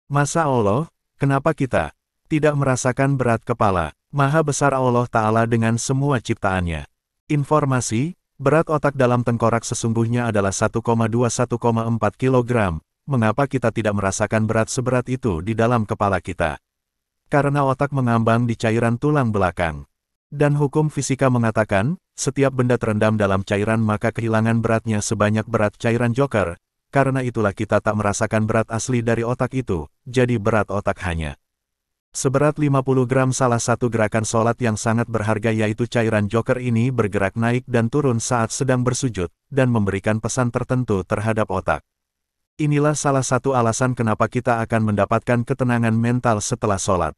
Masa Allah, kenapa kita tidak merasakan berat kepala? Maha besar Allah Ta'ala dengan semua ciptaannya. Informasi, berat otak dalam tengkorak sesungguhnya adalah 1,2–1,4 kg. Mengapa kita tidak merasakan berat seberat itu di dalam kepala kita? Karena otak mengambang di cairan tulang belakang. Dan hukum fisika mengatakan, setiap benda terendam dalam cairan maka kehilangan beratnya sebanyak berat cairan joker. Karena itulah kita tak merasakan berat asli dari otak itu, jadi berat otak hanya seberat 50 gram. Salah satu gerakan sholat yang sangat berharga yaitu cairan joker ini bergerak naik dan turun saat sedang bersujud, dan memberikan pesan tertentu terhadap otak. Inilah salah satu alasan kenapa kita akan mendapatkan ketenangan mental setelah sholat.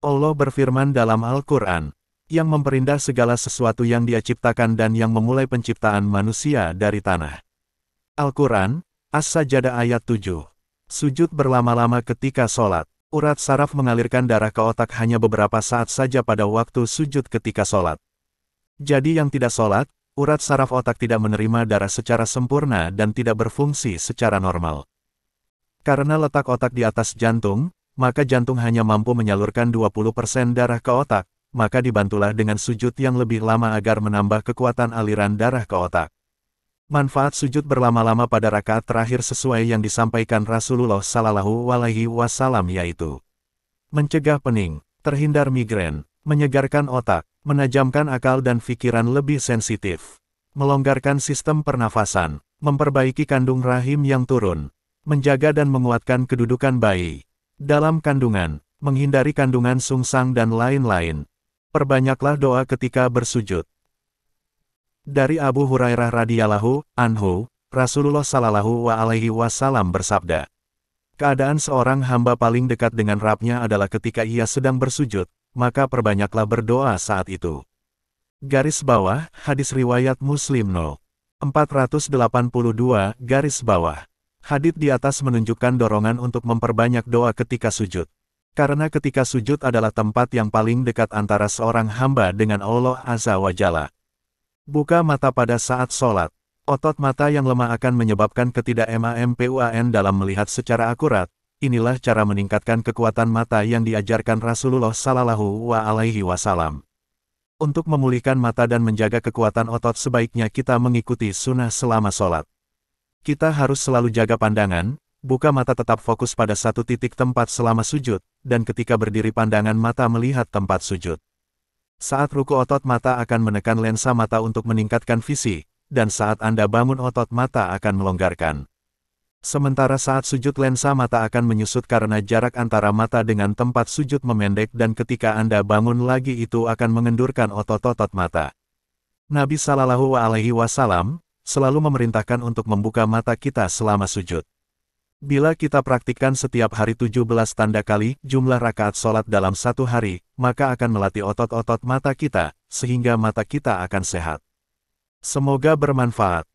Allah berfirman dalam Al-Quran, yang memperindah segala sesuatu yang Dia ciptakan dan yang memulai penciptaan manusia dari tanah. Al-Quran, As-Sajdah ayat 7. Sujud berlama-lama ketika sholat. Urat saraf mengalirkan darah ke otak hanya beberapa saat saja pada waktu sujud ketika sholat. Jadi yang tidak sholat, urat saraf otak tidak menerima darah secara sempurna dan tidak berfungsi secara normal. Karena letak otak di atas jantung, maka jantung hanya mampu menyalurkan 20% darah ke otak, maka dibantulah dengan sujud yang lebih lama agar menambah kekuatan aliran darah ke otak. Manfaat sujud berlama-lama pada rakaat terakhir sesuai yang disampaikan Rasulullah Shallallahu Alaihi Wasallam yaitu mencegah pening, terhindar migrain, menyegarkan otak, menajamkan akal dan pikiran lebih sensitif, melonggarkan sistem pernafasan, memperbaiki kandung rahim yang turun, menjaga dan menguatkan kedudukan bayi dalam kandungan, menghindari kandungan sungsang dan lain-lain. Perbanyaklah doa ketika bersujud. Dari Abu Hurairah radhiyallahu anhu, Rasulullah Shallallahu Alaihi Wasallam bersabda, keadaan seorang hamba paling dekat dengan Rabb-nya adalah ketika ia sedang bersujud, maka perbanyaklah berdoa saat itu. Garis bawah, hadis riwayat Muslim No. 482, garis bawah. Hadits di atas menunjukkan dorongan untuk memperbanyak doa ketika sujud. Karena ketika sujud adalah tempat yang paling dekat antara seorang hamba dengan Allah Azza wa Jalla. Buka mata pada saat sholat. Otot mata yang lemah akan menyebabkan ketidakmampuan dalam melihat secara akurat. Inilah cara meningkatkan kekuatan mata yang diajarkan Rasulullah Shallallahu Alaihi Wasallam. Untuk memulihkan mata dan menjaga kekuatan otot sebaiknya kita mengikuti sunnah selama sholat. Kita harus selalu jaga pandangan, buka mata tetap fokus pada satu titik tempat selama sujud, dan ketika berdiri pandangan mata melihat tempat sujud. Saat ruku otot mata akan menekan lensa mata untuk meningkatkan visi, dan saat Anda bangun otot mata akan melonggarkan. Sementara saat sujud lensa mata akan menyusut karena jarak antara mata dengan tempat sujud memendek dan ketika Anda bangun lagi itu akan mengendurkan otot-otot mata. Nabi Shallallahu Alaihi Wasallam selalu memerintahkan untuk membuka mata kita selama sujud. Bila kita praktikkan setiap hari 17 tanda kali jumlah rakaat sholat dalam satu hari, maka akan melatih otot-otot mata kita, sehingga mata kita akan sehat. Semoga bermanfaat.